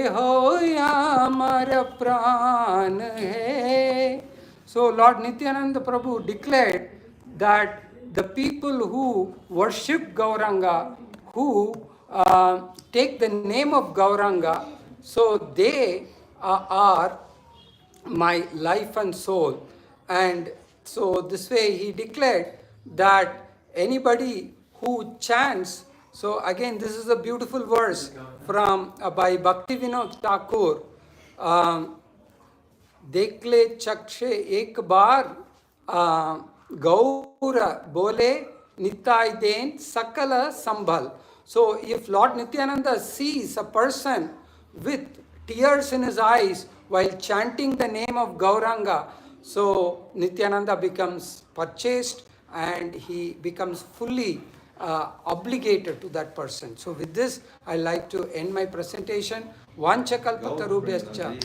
हो या अमर प्राण hai. So Lord Nityananda Prabhu declared that the people who worship Gauranga, who take the name of Gauranga, so they are my life and soul. And so this way he declared that anybody who chants, so again this is a beautiful verse from by Bhakti Vinod Thakur. देखले चक्षे एक बार गौर बोले निताय देन sakala sambhal. So if Lord Nityananda sees a person with tears in his eyes while chanting the name of Gauranga, so Nityananda becomes purchased and he becomes fully obligated to that person. So with this, I like to end my presentation. Vanchakalpatarubhyascha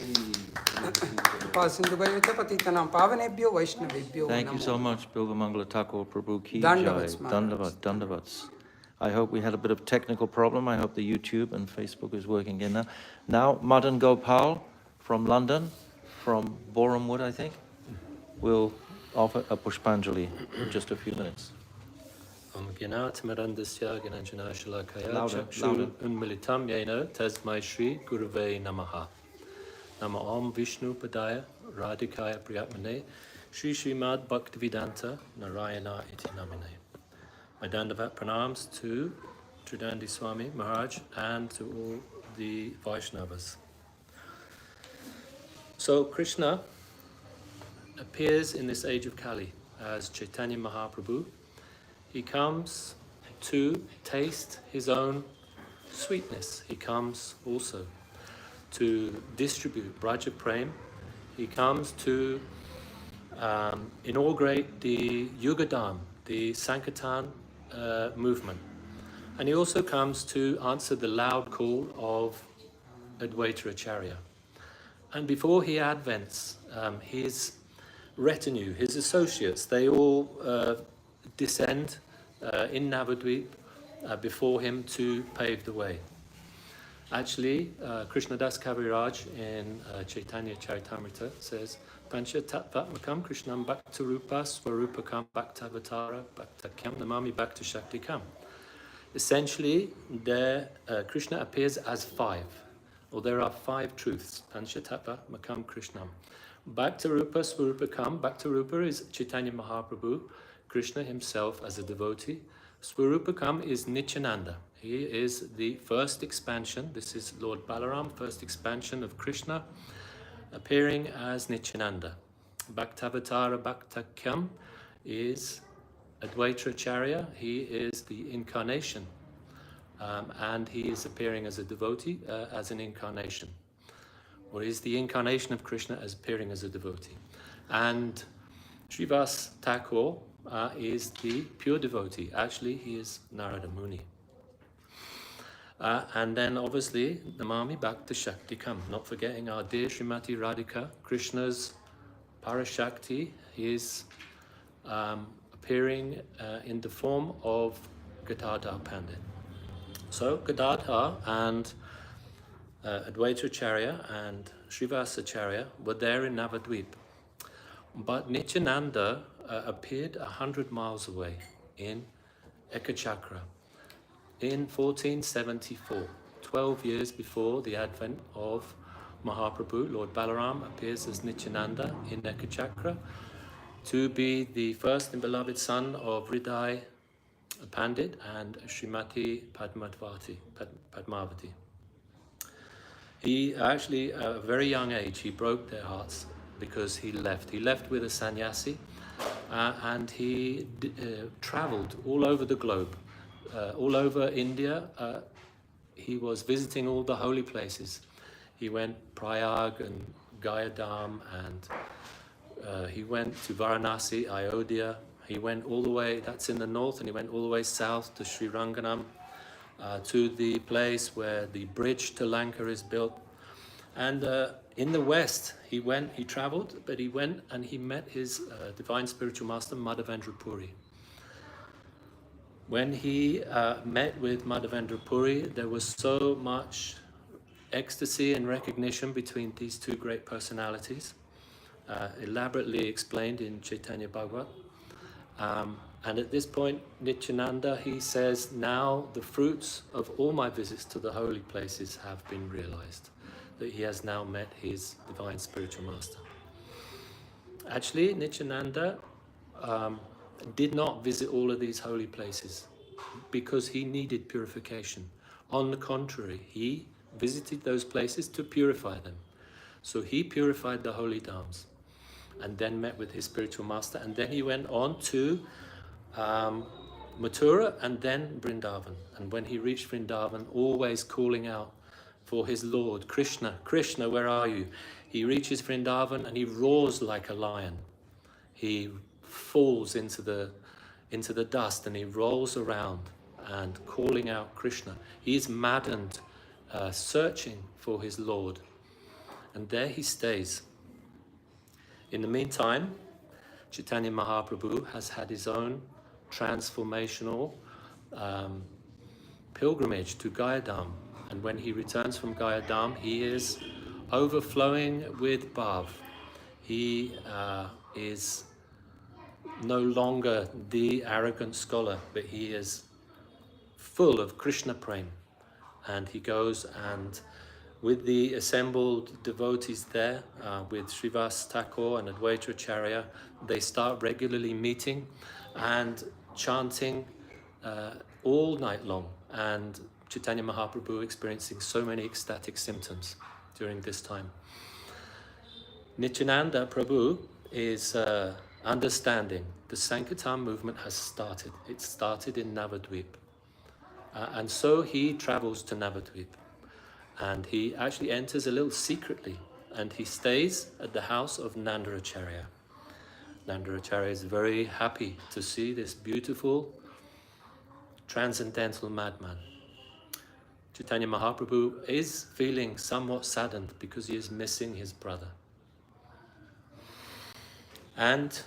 pavanebhyo Thank you so much, Bilgamangala Thakur Prabhu Ki Jai. Dandavats, Dandavats, Dandavats. I hope we had a bit of technical problem. I hope the YouTube and Facebook is working in now. Now, Madan Gopal from London, from Borehamwood, I think, will offer a Pushpanjali in just a few minutes. Louder, louder. Unmilitam yena tasmai Shri Gurave Namaha. Nama Om Vishnu Padaya Radhikaya Priyatmane Shri Srimad Bhaktivedanta Narayana Iti Namine. My Dandavat pranams to Tridandi Swami Maharaj and to all the Vaishnavas. So Krishna appears in this age of Kali as Chaitanya Mahaprabhu. He comes to taste his own sweetness. He comes also to distribute Braja Prem. He comes to inaugurate the Yugadam, the Sankirtan movement. And he also comes to answer the loud call of Advaita Acharya. And before he advents, his retinue, his associates, they all descend in Navadvip before him to pave the way. Actually, Krishnadas Kaviraj in Chaitanya Charitamrita says, Pancha Tatvatmakam Krishnam Bhakta Rupa Swarupakam Bhakta Avatara Bhakta Kyam Namami Bhakta Shakti Kam. Essentially, there Krishna appears as five, or there are five truths. Pancha Tatvatmakam Krishnam. Bhakta Rupa Swarupakam. Bhakta Rupa is Chaitanya Mahaprabhu, Krishna himself as a devotee. Swarupakam is Nityananda. He is the first expansion. This is Lord Balaram, first expansion of Krishna, appearing as Nityananda. Bhaktavatara Bhaktakyam is Advaita Acharya. He is the incarnation, and he is appearing as a devotee, as an incarnation, or is the incarnation of Krishna as appearing as a devotee. And Srivas Thakur is the pure devotee. Actually, he is Narada Muni. And then obviously, Namami Bhakta Shakti Kam, not forgetting our dear Srimati Radhika, Krishna's Parashakti. He is appearing in the form of Gadadhar Pandit. So Gadadhar and Advaita Acharya and Srivasacharya were there in Navadvip. But Nityananda appeared 100 miles away in Ekachakra in 1474, 12 years before the advent of Mahaprabhu. Lord Balaram appears as Nityananda in Ekachakra to be the first and beloved son of Hriday Pandit and Srimati Padmavati. He actually, at a very young age, he broke their hearts because he left. He left with a sannyasi and he traveled all over the globe, all over India. He was visiting all the holy places. He went Prayag and Gayadam, and he went to Varanasi, Ayodhya. He went all the way, that's in the north, and he went all the way south to Sri Ranganam, to the place where the bridge to Lanka is built. And in the west, he traveled, but he went and he met his divine spiritual master, Madhavendra Puri. When he met with Madhavendra Puri, there was so much ecstasy and recognition between these two great personalities, elaborately explained in Chaitanya Bhagavat. And at this point, Nityananda, he says, now the fruits of all my visits to the holy places have been realized, that he has now met his divine spiritual master. Actually, Nityananda did not visit all of these holy places because he needed purification. On the contrary, he visited those places to purify them. So he purified the holy dhams and then met with his spiritual master, and then he went on to Mathura and then Vrindavan. And when he reached Vrindavan, always calling out for his Lord, Krishna, Krishna, where are you? He reaches Vrindavan and he roars like a lion. He falls into the dust and he rolls around and calling out Krishna. He is maddened, searching for his Lord. And there he stays. In the meantime, Chaitanya Mahaprabhu has had his own transformational pilgrimage to Gayadham. And when he returns from Gayadham, he is overflowing with bhav. He is no longer the arrogant scholar, but he is full of Krishna prem. And he goes and with the assembled devotees there, with Srivas Thakur and Advaita Acharya, they start regularly meeting and chanting all night long. And Chaitanya Mahaprabhu experiencing so many ecstatic symptoms during this time. Nityananda Prabhu is understanding the Sankirtan movement has started. It started in Navadvip. And so he travels to Navadvip. And he actually enters a little secretly, and he stays at the house of Nandaracharya. Nandaracharya is very happy to see this beautiful, transcendental madman. Chaitanya Mahaprabhu is feeling somewhat saddened because he is missing his brother. And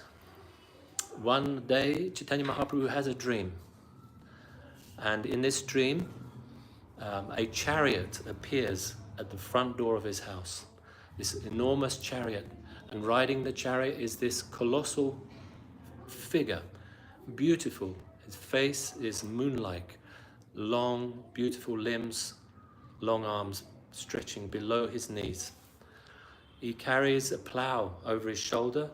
one day, Chaitanya Mahaprabhu has a dream. And in this dream, a chariot appears at the front door of his house, this enormous chariot, and riding the chariot is this colossal figure, beautiful. His face is moon-like, long, beautiful limbs, long arms stretching below his knees. He carries a plough over his shoulder,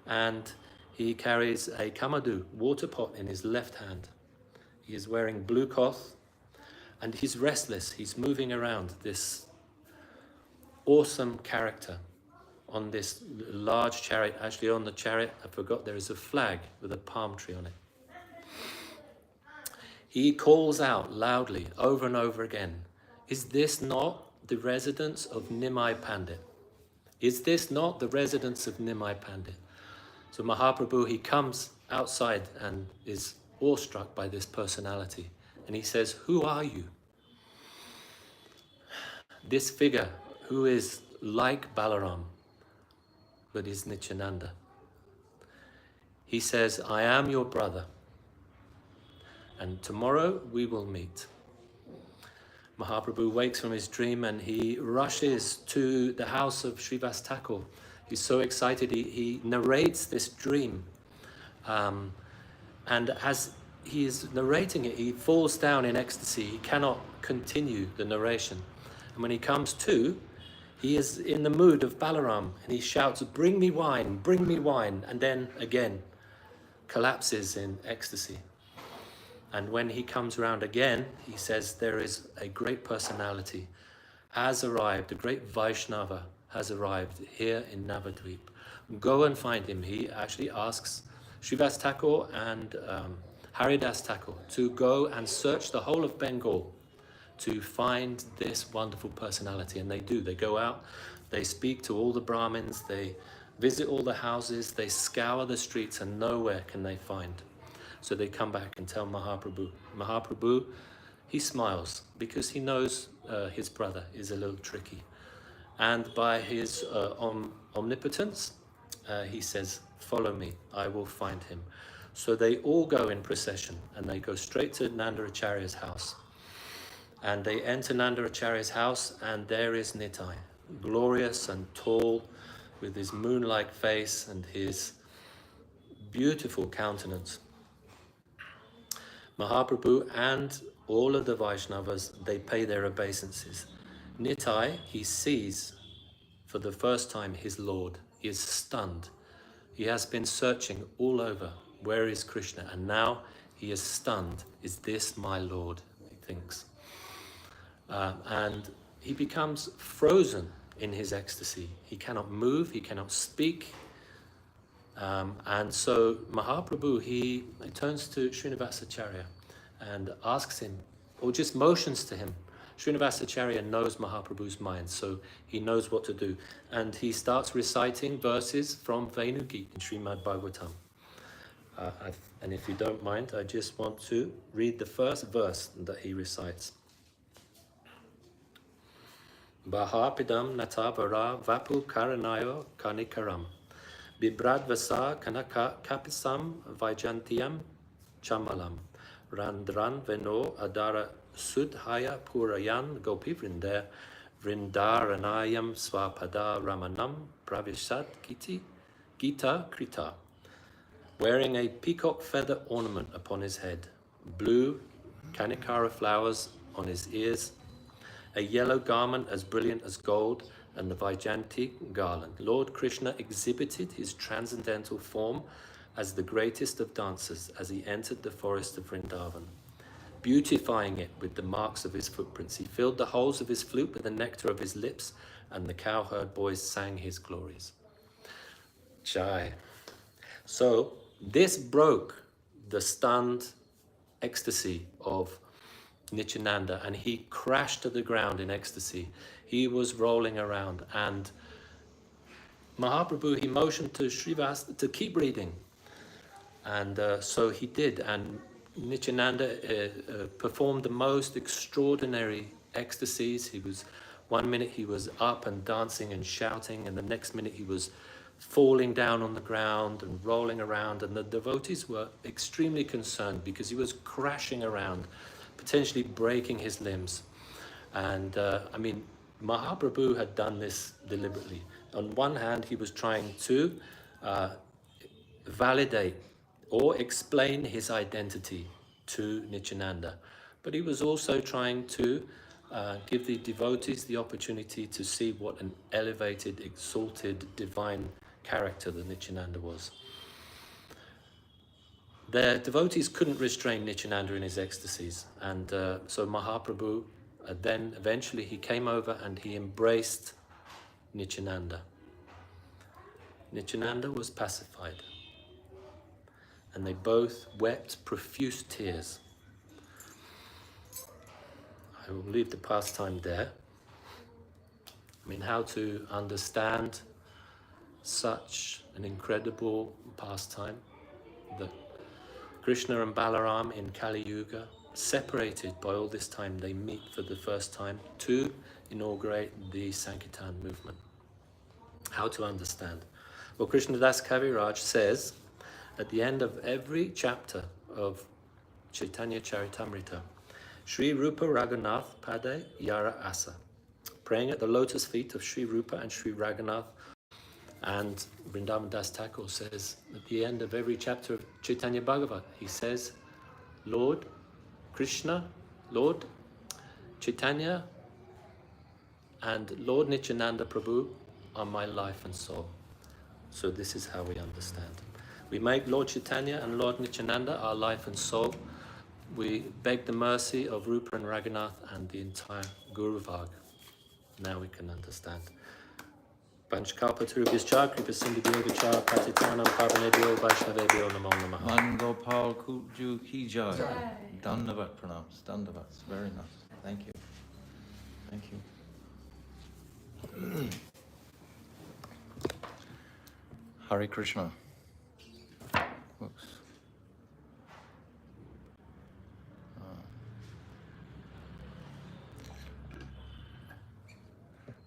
and he carries a kamadu, water pot, in his left hand. He is wearing blue cloth, and he's restless. He's moving around, this awesome character on this large chariot. Actually, on the chariot, I forgot, there is a flag with a palm tree on it. He calls out loudly over and over again, "Is this not the residence of Nimai Pandit? Is this not the residence of Nimai Pandit?" So Mahaprabhu, he comes outside and is awestruck by this personality. And he says, "Who are you?" This figure who is like Balaram, but is Nityananda. He says, "I am your brother, and tomorrow we will meet." Mahaprabhu wakes from his dream and he rushes to the house of Srivas Thakur. He's so excited, he narrates this dream. And as he is narrating it, he falls down in ecstasy. He cannot continue the narration. And when he comes to, he is in the mood of Balaram, and he shouts, "Bring me wine, bring me wine," and then again collapses in ecstasy. And when he comes around again, he says, there is a great personality has arrived, a great Vaishnava has arrived here in Navadvip. Go and find him. He actually asks Srivas Thakur and Haridas Thakur to go and search the whole of Bengal to find this wonderful personality. And they do. They go out, they speak to all the Brahmins, they visit all the houses, they scour the streets, and nowhere can they find. So they come back and tell Mahaprabhu. Mahaprabhu, he smiles because he knows his brother is a little tricky. And by his omnipotence, he says, "Follow me, I will find him." So they all go in procession and they go straight to Nandaracharya's house. And they enter Nandacharya's house, and there is Nitai, glorious and tall, with his moon-like face and his beautiful countenance. Mahaprabhu and all of the Vaishnavas, they pay their obeisances. Nitai, he sees for the first time his Lord. He is stunned. He has been searching all over. Where is Krishna? And now he is stunned. Is this my Lord? He thinks. And he becomes frozen in his ecstasy. He cannot move, he cannot speak. And so Mahaprabhu, he turns to Srinivasacharya and asks him, or just motions to him. Srinivasacharya knows Mahaprabhu's mind, so he knows what to do. And he starts reciting verses from Venugita in Srimad Bhagavatam. And if you don't mind, I just want to read the first verse that he recites. Bahapidam natavara vapu karanayo kanikaram. Bibradvasa kanaka kapisam vajantiyam chamalam. Randran veno adara sudhaya purayan gopivrinda vrindaranayam swapada ramanam pravishat gita krita. Wearing a peacock feather ornament upon his head, blue kanikara flowers on his ears, a yellow garment as brilliant as gold, and the Vaijanti garland. Lord Krishna exhibited his transcendental form as the greatest of dancers as he entered the forest of Vrindavan, beautifying it with the marks of his footprints. He filled the holes of his flute with the nectar of his lips, and the cowherd boys sang his glories. Jai. So this broke the stunned ecstasy of Nityananda, and he crashed to the ground in ecstasy. He was rolling around, and Mahaprabhu, he motioned to Srivas to keep reading, and so he did. And Nityananda performed the most extraordinary ecstasies. He was, one minute he was up and dancing and shouting, and the next minute he was falling down on the ground and rolling around, and the devotees were extremely concerned because he was crashing around, potentially breaking his limbs. And Mahaprabhu had done this deliberately. On one hand, he was trying to validate or explain his identity to Nityananda, but he was also trying to give the devotees the opportunity to see what an elevated, exalted, divine character that Nityananda was. The devotees couldn't restrain Nityananda in his ecstasies, and so Mahaprabhu then eventually he came over and he embraced Nityananda. Nityananda was pacified, and they both wept profuse tears. I will leave the pastime there. I mean, how to understand such an incredible pastime, that Krishna and Balaram in Kali Yuga, separated by all this time, they meet for the first time to inaugurate the Sankirtan movement. How to understand? Well, Krishnadas Kaviraj says at the end of every chapter of Chaitanya Charitamrita, Sri Rupa Raghunath Pade Yara Asa, praying at the lotus feet of Sri Rupa and Sri Raghunath. And Vrindavan Das Thakur says at the end of every chapter of Chaitanya Bhagavat, he says, Lord Krishna, Lord Chaitanya, and Lord Nityananda Prabhu are my life and soul. So this is how we understand. We make Lord Chaitanya and Lord Nityananda our life and soul. We beg the mercy of Rupa and Raghunath and the entire Guru Varga. Now we can understand. Panchkalpatarubhyascha kripasindhubhyo patitanam pavanebhyo vaishnavebhyo namo namaha. Man Gopal Kuju Ki Jai. Dandavat pranams. Dandavat. Very nice. Thank you. Thank you. Hare Krishna. Whoops.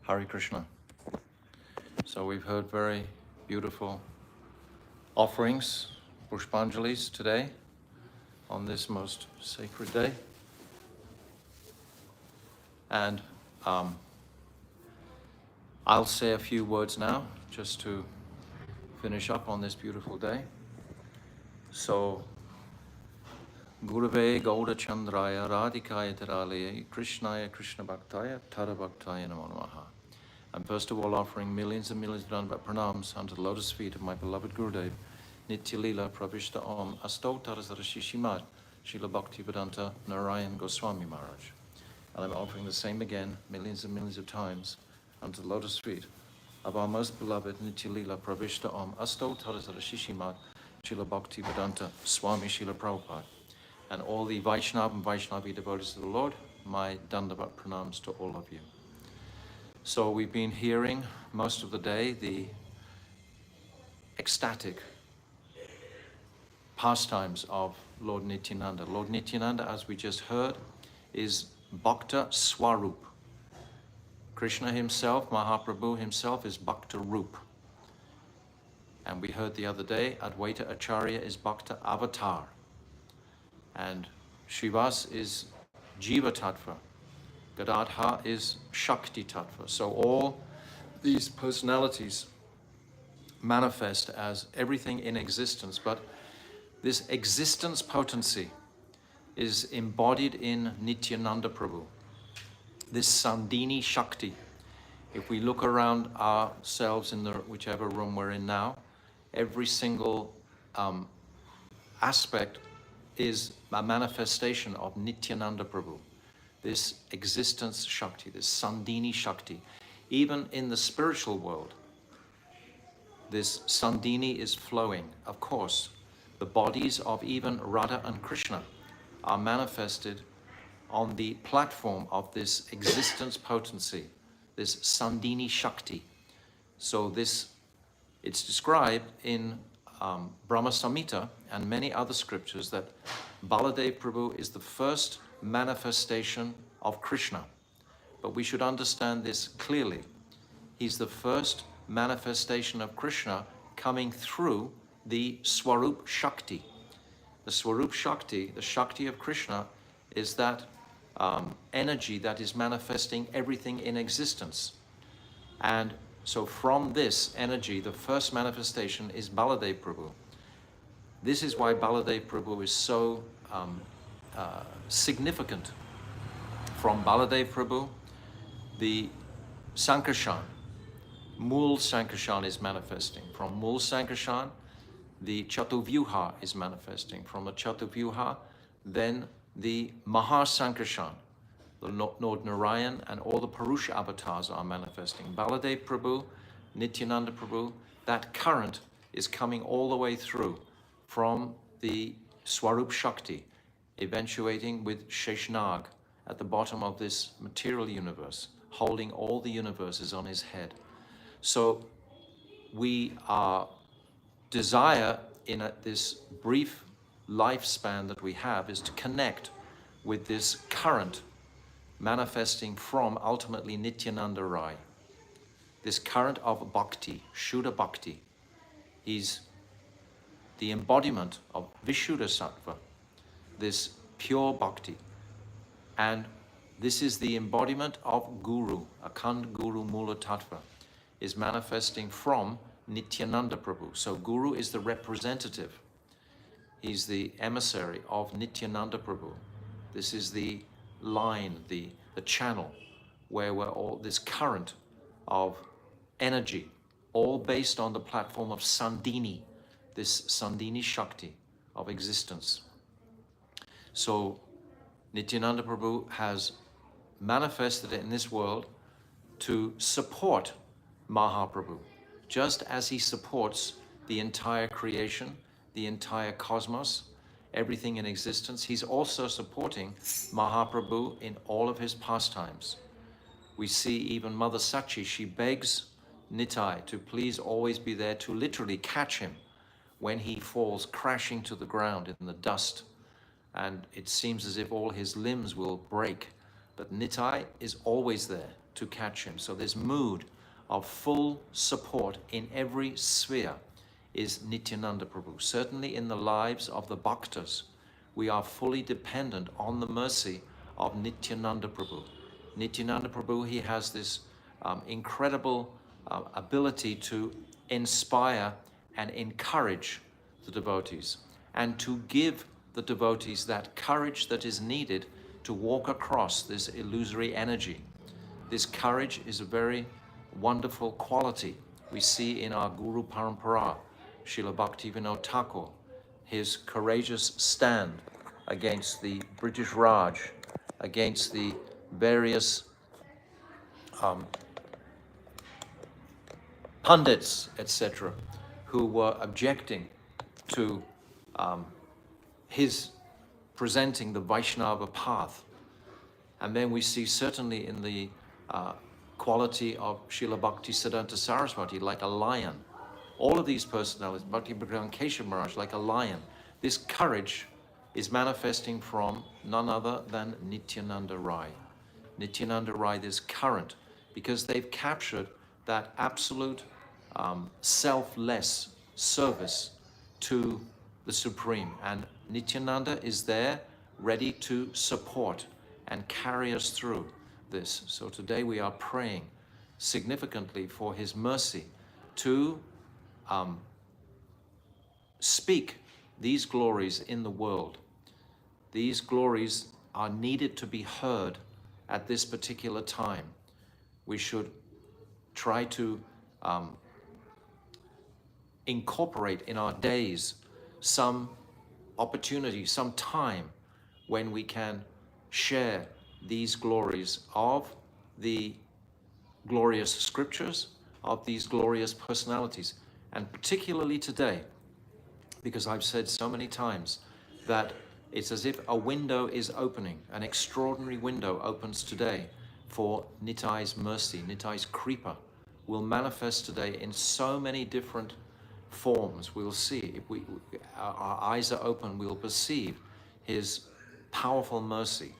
Hare Krishna. So we've heard very beautiful offerings, Pushpanjalis, today on this most sacred day. And I'll say a few words now, just to finish up on this beautiful day. So, Gurave Gauda Chandraya Radhikaya Taralaya Krishnaya Krishna Bhaktaya Tara Bhaktaya Namo Namaha. I'm first of all offering millions and millions of Dandavat pranams unto the lotus feet of my beloved Gurudev, Nitya Lila Pravishta Om Asto Tarasarashishimad, Srila Bhaktivedanta Narayan Goswami Maharaj. And I'm offering the same again, millions and millions of times, unto the lotus feet of our most beloved Nitya Lila Pravishta Om Asto Tarasarashishimad, Srila Bhaktivedanta Swami Srila Prabhupada. And all the Vaishnava and Vaishnavi devotees of the Lord, my Dandavat pranams to all of you. So we've been hearing most of the day the ecstatic pastimes of Lord Nityananda. Lord Nityananda, as we just heard, is Bhakta Swarup. Krishna himself, Mahaprabhu himself, is Bhakta Rup. And we heard the other day, Advaita Acharya is Bhakta Avatar. And Srivas is Jiva Tattva. Gadadha is Shakti Tattva. So all these personalities manifest as everything in existence, but this existence potency is embodied in Nityananda Prabhu. This Sandini Shakti. If we look around ourselves in the whichever room we're in now, every single aspect is a manifestation of Nityananda Prabhu. This existence Shakti, this Sandini Shakti. Even in the spiritual world, this Sandini is flowing. Of course, the bodies of even Radha and Krishna are manifested on the platform of this existence potency, this Sandini Shakti. So it's described in Brahma Samhita and many other scriptures that Baladev Prabhu is the first manifestation of Krishna. But we should understand this clearly. He's the first manifestation of Krishna coming through the Swarup Shakti. The Swarup Shakti, the Shakti of Krishna, is that energy that is manifesting everything in existence. And so from this energy, the first manifestation is Baladev Prabhu. This is why Baladev Prabhu is so significant. From Baladev Prabhu, the Sankarshan, Mool Sankarshan is manifesting. From Mool Sankarshan, the Chatuvyuha is manifesting. From the Chatuvyuha, then the Mahasankarshan, the Lord Narayan and all the Purusha avatars are manifesting. Baladev Prabhu, Nityananda Prabhu, that current is coming all the way through from the Swarup Shakti, eventuating with Sheshnag at the bottom of this material universe, holding all the universes on his head. So we desire in this brief lifespan that we have is to connect with this current manifesting from ultimately Nityananda Rai. This current of bhakti, Shuddha Bhakti. He's the embodiment of Vishuddha Sattva, this pure bhakti. And this is the embodiment of Guru, Akhand Guru Mula Tattva, is manifesting from Nityananda Prabhu. So Guru is the representative. He's the emissary of Nityananda Prabhu. This is the line, the channel where we're all, this current of energy, all based on the platform of Sandini, this Sandini Shakti of existence. So Nityananda Prabhu has manifested in this world to support Mahaprabhu, just as he supports the entire creation, the entire cosmos, everything in existence. He's also supporting Mahaprabhu in all of his pastimes. We see even Mother Sachi, she begs Nitai to please always be there to literally catch him when he falls crashing to the ground in the dust. And it seems as if all his limbs will break. But Nitai is always there to catch him. So this mood of full support in every sphere is Nityananda Prabhu. Certainly in the lives of the bhaktas, we are fully dependent on the mercy of Nityananda Prabhu. Nityananda Prabhu, he has this incredible ability to inspire and encourage the devotees and to give the devotees that courage that is needed to walk across this illusory energy. This courage is a very wonderful quality we see in our Guru Parampara, Srila Bhaktivinoda Thakur, his courageous stand against the British Raj, against the various pundits, etc., who were objecting to his presenting the Vaishnava path. And then we see certainly in the quality of Srila Bhakti Siddhanta Saraswati, like a lion. All of these personalities, Bhakti Bhagavan Keshav Maharaj, like a lion. This courage is manifesting from none other than Nityananda Rai. Nityananda Rai, this current, because they've captured that absolute selfless service to the Supreme. And Nityananda is there ready to support and carry us through this. So today we are praying significantly for his mercy to speak these glories in the world. These glories are needed to be heard at this particular time. We should try to incorporate in our days some opportunity, some time when we can share these glories of the glorious scriptures, of these glorious personalities. And particularly today, because I've said so many times that it's as if a window is opening, an extraordinary window opens today for Nitai's mercy. Nitai's Kripa will manifest today in so many different forms. We'll see, if our eyes are open, we'll perceive his powerful mercy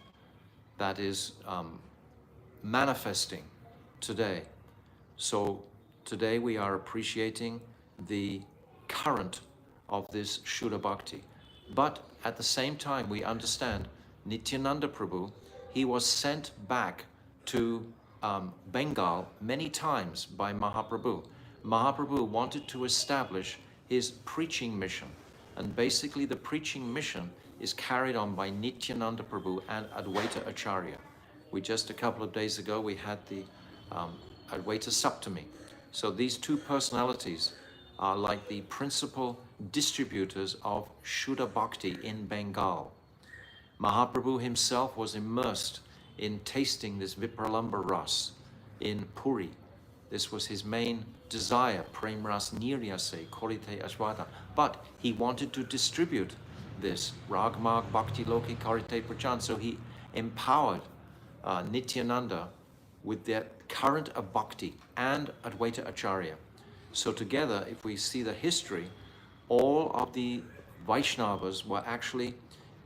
that is manifesting today. So today we are appreciating the current of this Shuddha Bhakti. But at the same time, we understand Nityananda Prabhu, he was sent back to Bengal many times by Mahaprabhu. Mahaprabhu wanted to establish his preaching mission. And basically the preaching mission is carried on by Nityananda Prabhu and Advaita Acharya. Just a couple of days ago, we had the Advaita Saptami. So these two personalities are like the principal distributors of Shuddha Bhakti in Bengal. Mahaprabhu himself was immersed in tasting this Vipralamba Ras in Puri. This was his main desire, Prem Ras Niryase, Korite Aswada. But he wanted to distribute this, Ragmag Bhakti Loki Karite Prachan. So he empowered Nityananda with that current of Bhakti and Advaita Acharya. So together, if we see the history, all of the Vaishnavas were actually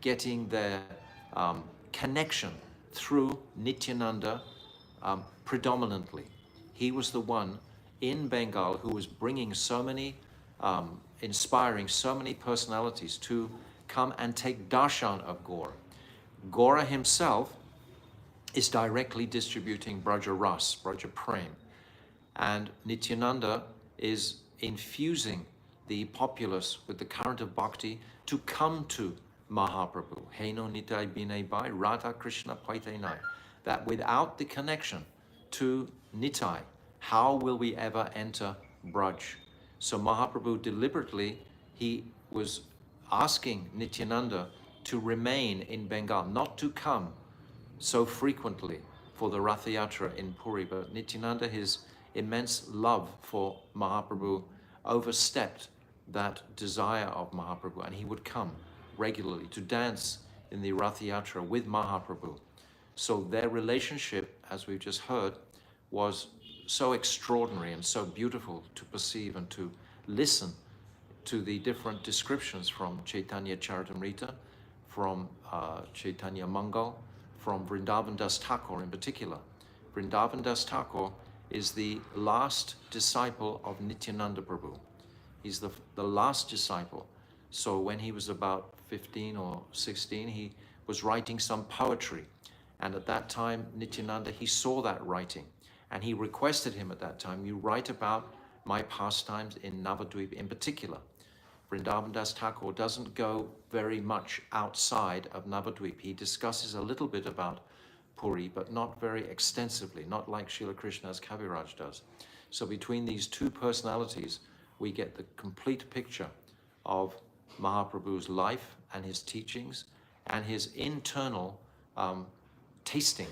getting their connection through Nityananda predominantly. He was the one in Bengal who was bringing so many, inspiring so many personalities to come and take darshan of Gaura. Gaura himself is directly distributing Braja Ras, Braja Prem. And Nityananda is infusing the populace with the current of bhakti to come to Mahaprabhu. Heno Nitai Binay Bai, Radha Krishna Paitainai. That without the connection to Nitai, how will we ever enter Braj? So Mahaprabhu deliberately, he was asking Nityananda to remain in Bengal, not to come so frequently for the Ratha Yatra in Puri. But Nityananda, his immense love for Mahaprabhu overstepped that desire of Mahaprabhu, and he would come regularly to dance in the Ratha Yatra with Mahaprabhu. So their relationship, as we've just heard, was so extraordinary and so beautiful to perceive and to listen to the different descriptions from Chaitanya Charitamrita, from Chaitanya Mangal, from Vrindavan Das Thakur in particular. Vrindavan Das Thakur is the last disciple of Nityananda Prabhu. He's the last disciple. So when he was about 15 or 16, he was writing some poetry. And at that time, Nityananda, he saw that writing, and he requested him at that time, you write about my pastimes in Navadvip in particular. Vrindavan Das Thakur doesn't go very much outside of Navadvip. He discusses a little bit about Puri, but not very extensively, not like Srila Krishnadas Kaviraj does. So between these two personalities, we get the complete picture of Mahaprabhu's life and his teachings and his internal tasting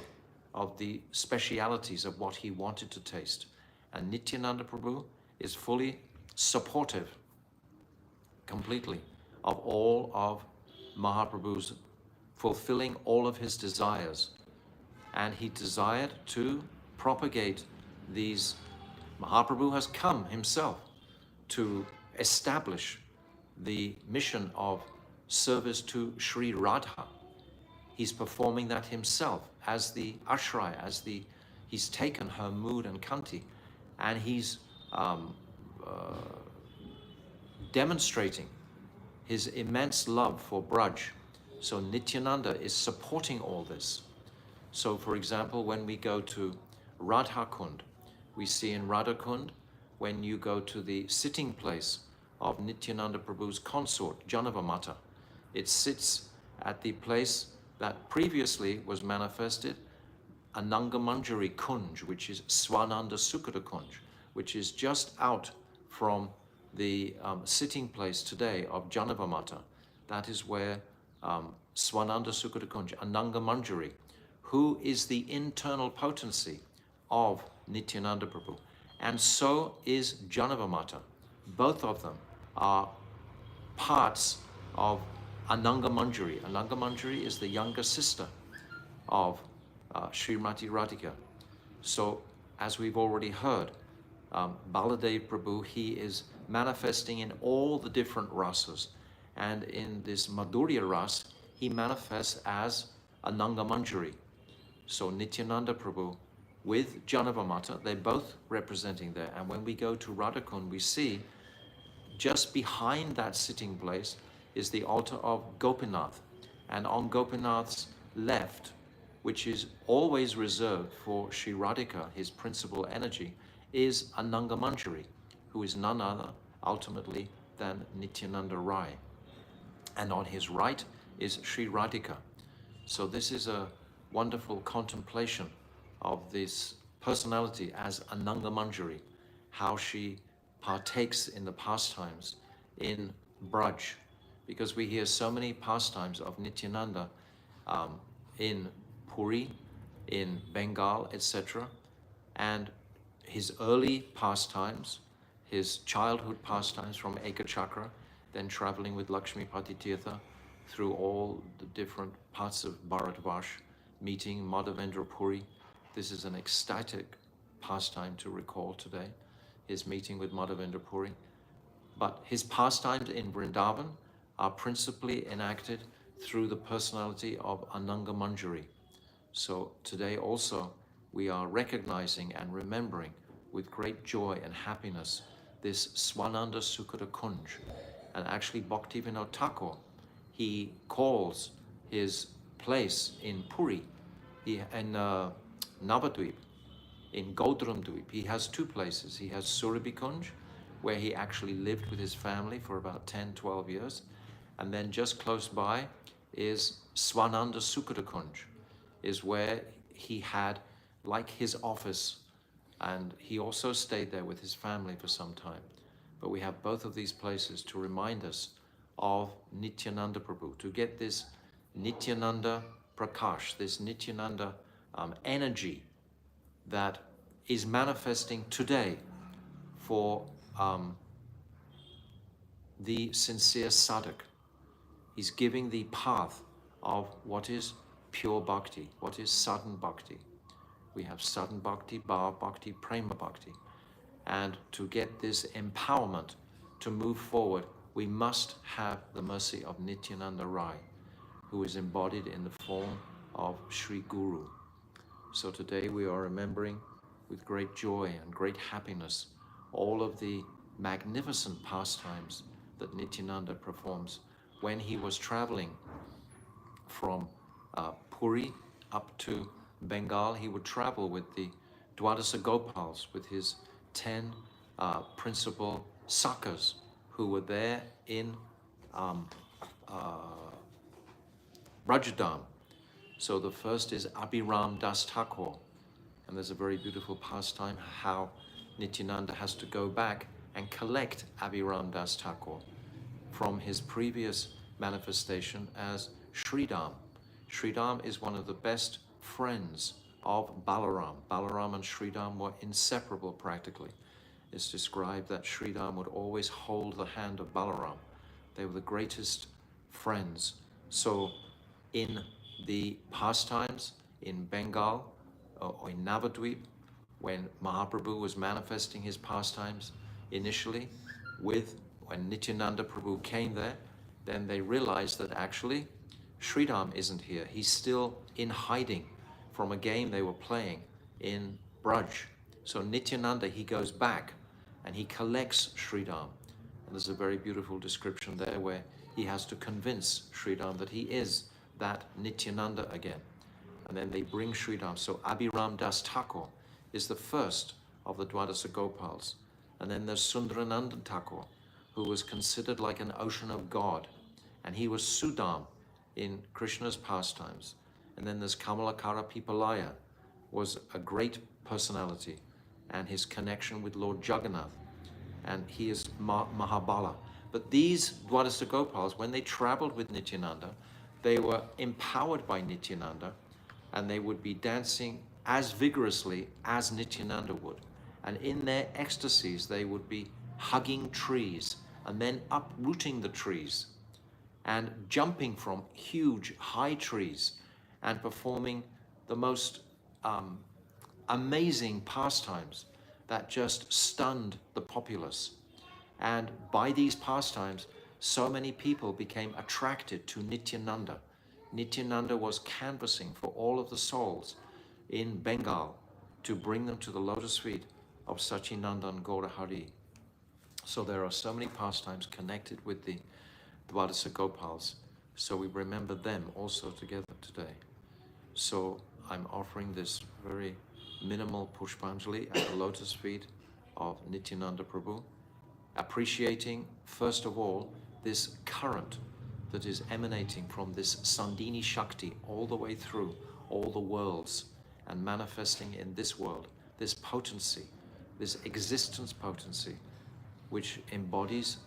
of the specialities of what he wanted to taste. And Nityananda Prabhu is fully supportive, completely, of all of Mahaprabhu's fulfilling all of his desires. And he desired to propagate these. Mahaprabhu has come himself to establish the mission of service to Sri Radha. He's performing that himself as the ashray, he's taken her mood and kanti, and he's demonstrating his immense love for Braj. So Nityananda is supporting all this. So for example, when we go to Radha Kund, we see in Radha Kund, when you go to the sitting place of Nityananda Prabhu's consort, Janavamata, it sits at the place that previously was manifested, Ananga Manjari Kunj, which is Swananda Sukhada Kunj, which is just out from the sitting place today of Janavamata. That is where Swananda Sukhada Kunj, Ananga Manjari, who is the internal potency of Nityananda Prabhu. And so is Janavamata. Both of them are parts of Ananga Manjari. Ananga Manjari is the younger sister of Srimati Radhika. So, as we've already heard, Baladev Prabhu, he is manifesting in all the different rasas. And in this Madhurya ras, he manifests as Ananga Manjari. So Nityananda Prabhu with Janavamata, they're both representing there. And when we go to Radhakund, we see just behind that sitting place is the altar of Gopinath. And on Gopinath's left, which is always reserved for Sri Radhika, his principal energy, is Ananga Manjari, who is none other, ultimately, than Nityananda Rai. And on his right is Sri Radhika. So this is a wonderful contemplation of this personality as Ananga Manjari, how she partakes in the pastimes in Braj, because we hear so many pastimes of Nityananda in Puri, in Bengal, etc. And his early pastimes, his childhood pastimes from Ekachakra, then traveling with Lakshmipati Tirtha through all the different parts of Bharatvash, meeting Madhavendra Puri. This is an ecstatic pastime to recall today, his meeting with Madhavendra Puri. But his pastimes in Vrindavan are principally enacted through the personality of Ananga Manjari. So today also we are recognizing and remembering with great joy and happiness this Swananda Sukhada Kunj. And actually Bhaktivinoda Thakur, he calls his place in Puri, in Navadvip, in Gaudramdvip. He has two places. He has Surabhi Kunj, where he actually lived with his family for about 10, 12 years. And then just close by is Swananda Sukhada Kunj, is where he had like his office, and he also stayed there with his family for some time. But we have both of these places to remind us of Nityananda Prabhu, to get this Nityananda Prakash, this Nityananda energy that is manifesting today for the sincere sadhak. He's giving the path of what is pure bhakti, what is sadhan bhakti. We have sadhan bhakti, bhava bhakti, prema bhakti. And to get this empowerment to move forward, we must have the mercy of Nityananda Rai, who is embodied in the form of Sri Guru. So today we are remembering with great joy and great happiness all of the magnificent pastimes that Nityananda performs when he was traveling from Puri up to Bengal, he would travel with the Dwadasa Gopals, with his 10 principal sakas who were there in Rajadam. So the first is Abhiram Das Thakur, and there's a very beautiful pastime how Nityananda has to go back and collect Abhiram Das Thakur from his previous manifestation as Sridham. Sridham is one of the best friends of Balaram. Balaram and Sridham were inseparable practically. It's described that Sridham would always hold the hand of Balaram. They were the greatest friends. So in the pastimes in Bengal or in Navadvip, when Mahaprabhu was manifesting his pastimes initially, when Nityananda Prabhu came there, then they realized that actually Sridham isn't here. He's still in hiding from a game they were playing in Braj. So Nityananda, he goes back and he collects Sridham. And there's a very beautiful description there where he has to convince Sridham that he is that Nityananda again. And then they bring Sridham. So Abhiram Das Thakur is the first of the Dwadasa Gopals. And then there's Sundaranandan Thakur, who was considered like an ocean of God. And he was Sudam in Krishna's pastimes. And then there's Kamalakara Pipalaya, was a great personality, and his connection with Lord Jagannath. And he is Mahabala. But these Dwadasa Gopals, when they traveled with Nityananda, they were empowered by Nityananda, and they would be dancing as vigorously as Nityananda would. And in their ecstasies, they would be hugging trees and then uprooting the trees and jumping from huge high trees and performing the most amazing pastimes that just stunned the populace. And by these pastimes, so many people became attracted to Nityananda. Nityananda was canvassing for all of the souls in Bengal to bring them to the lotus feet of Sachinandan Gaurahari. So there are so many pastimes connected with the Dwadasa Gopals. So we remember them also together today. So I'm offering this very minimal Pushpanjali at the lotus feet of Nityananda Prabhu, appreciating first of all this current that is emanating from this Sandini Shakti all the way through all the worlds and manifesting in this world, this potency, this existence potency, which embodies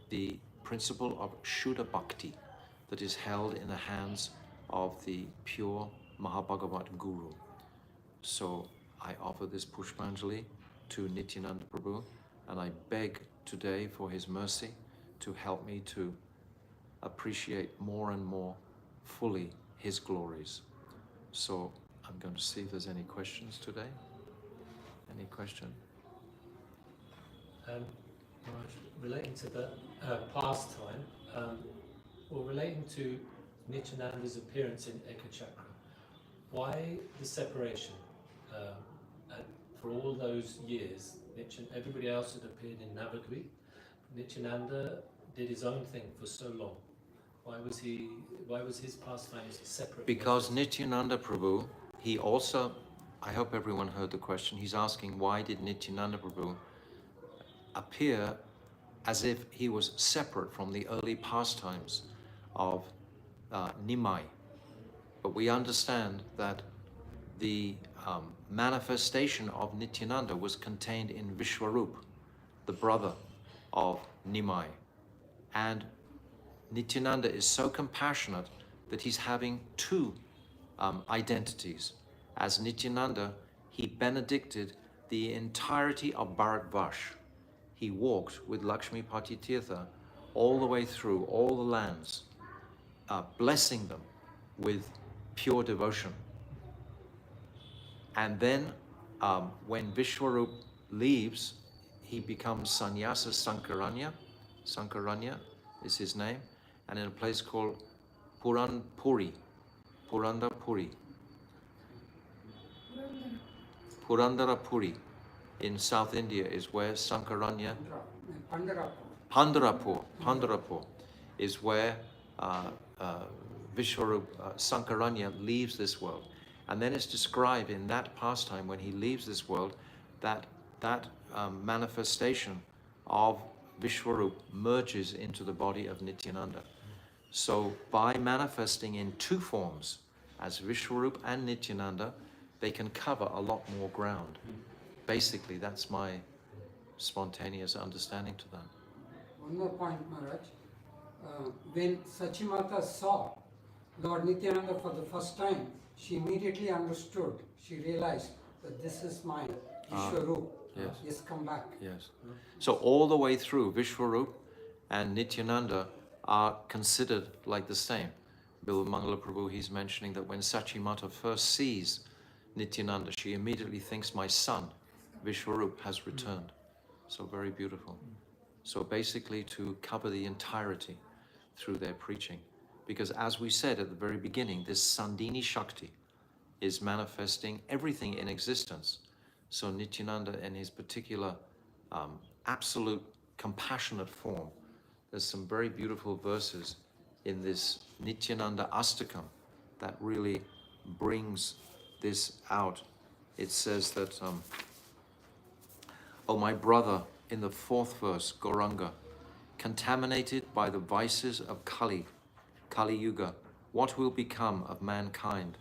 the principle of Shuddha Bhakti that is held in the hands of the pure Mahabhagavat Guru. So I offer this Pushpanjali to Nityananda Prabhu, and I beg today for his mercy to help me to appreciate more and more fully his glories. So I'm going to see if there's any questions today. Any question? Relating to the pastime, or relating to Nityananda's appearance in Ekachakra, why the separation? And for all those years, everybody else had appeared in Navadvip. Nityananda did his own thing for so long. Why was his pastimes separate? Because Nityananda Prabhu, he also, I hope everyone heard the question, he's asking why did Nityananda Prabhu appear as if he was separate from the early pastimes of Nimai. But we understand that the manifestation of Nityananda was contained in Vishwarup, the brother of Nimai. And Nityananda is so compassionate that he's having two identities. As Nityananda, he benedicted the entirety of Bharatvash. He walked with Lakshmi Pati Tirtha all the way through all the lands, blessing them with pure devotion. And then when Vishwarup leaves, he becomes Sannyasa Sankaranya. Sankaranya is his name. And in a place called Purandarapuri, Purandarapuri in South India is where Sankaranya, Pandarapur is where Vishwarup Sankaranya leaves this world. And then it's described in that pastime when he leaves this world that manifestation of Vishwarup merges into the body of Nityananda. So by manifesting in two forms, as Vishwarup and Nityananda, they can cover a lot more ground. Basically, that's my spontaneous understanding to that. One more point, Maharaj. When Sachimata saw Lord Nityananda for the first time, she immediately understood, she realized that this is my Vishwarup. Yes, come back. Yes. So all the way through, Vishwarup and Nityananda are considered like the same. Bill Mangala Prabhu, he's mentioning that when Sachimata first sees Nityananda, she immediately thinks, my son, Vishwarup, has returned. So very beautiful. So basically to cover the entirety through their preaching. Because as we said at the very beginning, this Sandini Shakti is manifesting everything in existence. So Nityananda in his particular absolute compassionate form, there's some very beautiful verses in this Nityananda Astakam that really brings this out. It says that, oh my brother, in the fourth verse, Gauranga, contaminated by the vices of Kali Yuga, what will become of mankind?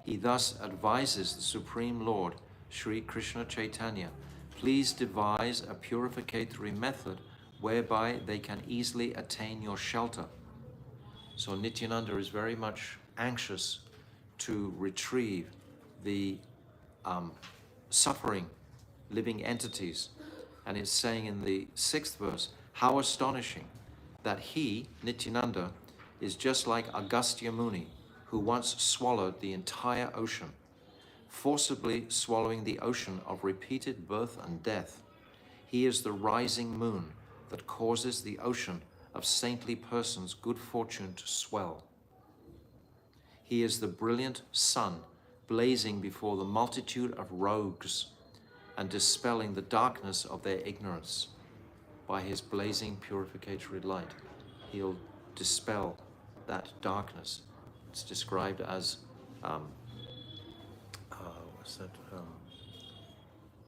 He thus advises the Supreme Lord, Sri Krishna Chaitanya, please devise a purificatory method whereby they can easily attain your shelter. So Nityananda is very much anxious to retrieve the suffering living entities. And it's saying in the 6th verse, how astonishing that he, Nityananda, is just like Agastya Muni, who once swallowed the entire ocean, forcibly swallowing the ocean of repeated birth and death. He is the rising moon that causes the ocean of saintly persons' good fortune to swell. He is the brilliant sun blazing before the multitude of rogues and dispelling the darkness of their ignorance. By his blazing purificatory light, he'll dispel that darkness. It's described as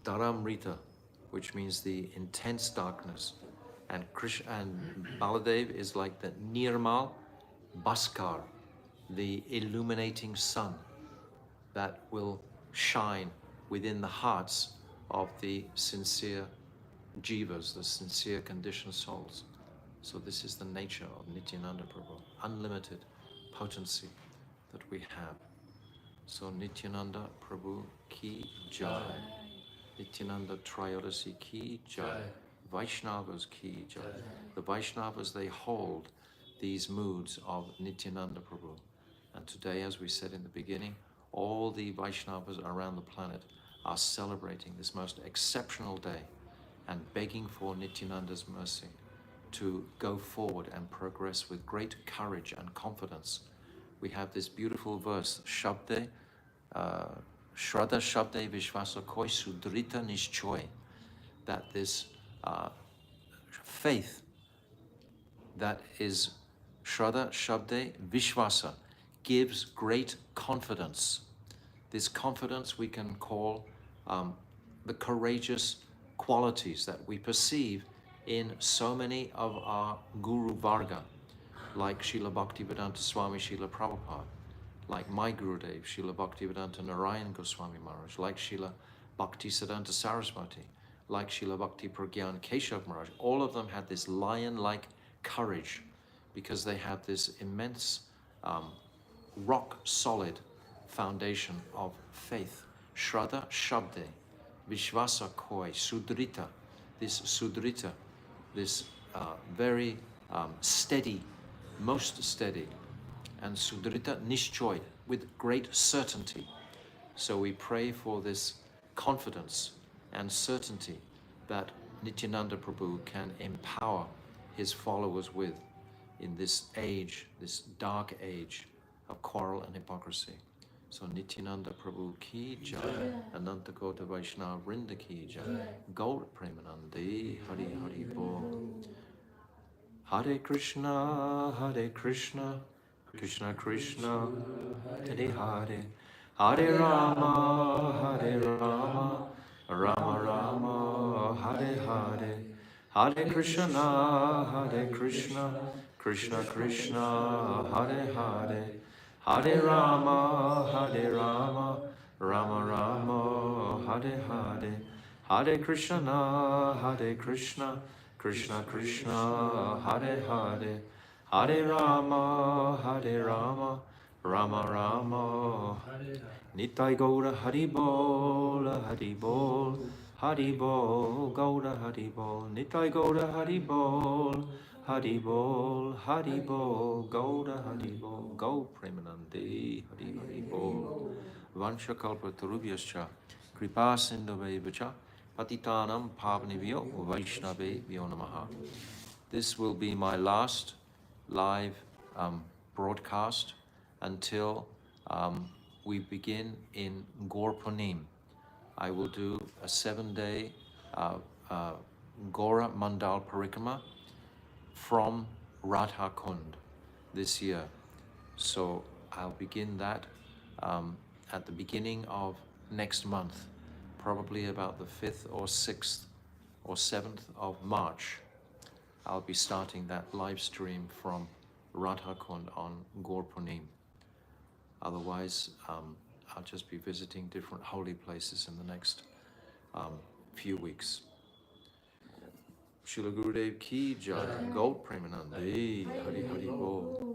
Dharamrita, which means the intense darkness. And Krishna and Baladev is like the Nirmal Bhaskar, the illuminating sun that will shine within the hearts of the sincere jivas, the sincere conditioned souls. So this is the nature of Nityananda Prabhu, unlimited potency that we have. So Nityananda Prabhu ki jai, Nityananda Trayodasi ki jai, Vaishnavas ki jai. The Vaishnavas, they hold these moods of Nityananda Prabhu. And today, as we said in the beginning, all the Vaishnavas around the planet are celebrating this most exceptional day and begging for Nityananda's mercy to go forward and progress with great courage and confidence. We have this beautiful verse, Shabde, Shraddha Shabde Vishvasa Koi Sudrita Nishchoy, that this faith that is Shraddha Shabde Vishvasa gives great confidence. This confidence we can call the courageous qualities that we perceive in so many of our Guru Varga, like Srila Bhaktivedanta Swami Srila Prabhupada, like my Gurudev, Srila Bhaktivedanta Narayan Goswami Maharaj, like Srila Bhaktisiddhanta Saraswati, like Srila Bhakti Pragyan Keshav Maharaj. All of them had this lion-like courage because they have this immense rock-solid foundation of faith. Shraddha Shabde, Vishvasa Koi, Sudrita, this very steady, most steady, and Sudrita Nishchoy, with great certainty. So we pray for this confidence and certainty that Nityananda Prabhu can empower his followers with in this age, this dark age of quarrel and hypocrisy. So Nityananda Prabhu ki jai, Ananta Kota Vaishnava Vrinda ki jai, Gaur Premanande, Hari Hari Bo. Hare Krishna, Krishna Krishna, Hare Hare, Hare Rama, Hare Rama, Rama Rama, Hare Hare, Hare Krishna, Hare Krishna, Krishna Krishna, Hare Hare, Hare Rama, Hare Rama, Rama Rama, Hare Hare, Hare Krishna, Hare Krishna, Krishna Krishna, Hare Hare, Hare Rama, Hare Rama, Rama Rama, Nitai Gaura Hari Bol, Hari Bol, Hari Bol, Gaura Hari Bol, Nitai Gaura Hari Bol, Hari Bol, Hari Bol, Gaura Hari Bol, Gau Premanande, Hari Hari Bol, Vansha Kalpa Tarubhyascha, Kripa Sindhavevacha, Patitanam Pavnivyo, Vaishnabe Vyo Namaha. This will be my last live broadcast until we begin in Gorpunim. I will do a 7-day Gora Mandal Parikrama from Radha Kund this year. So I'll begin that at the beginning of next month, probably about the 5th or 6th or 7th of March. I'll be starting that live stream from Radha Kund on Gorpunim. Otherwise, I'll just be visiting different holy places in the next few weeks. Srila Gurudev Ki Jai, Gaur Premanande, Hari Hari Bol.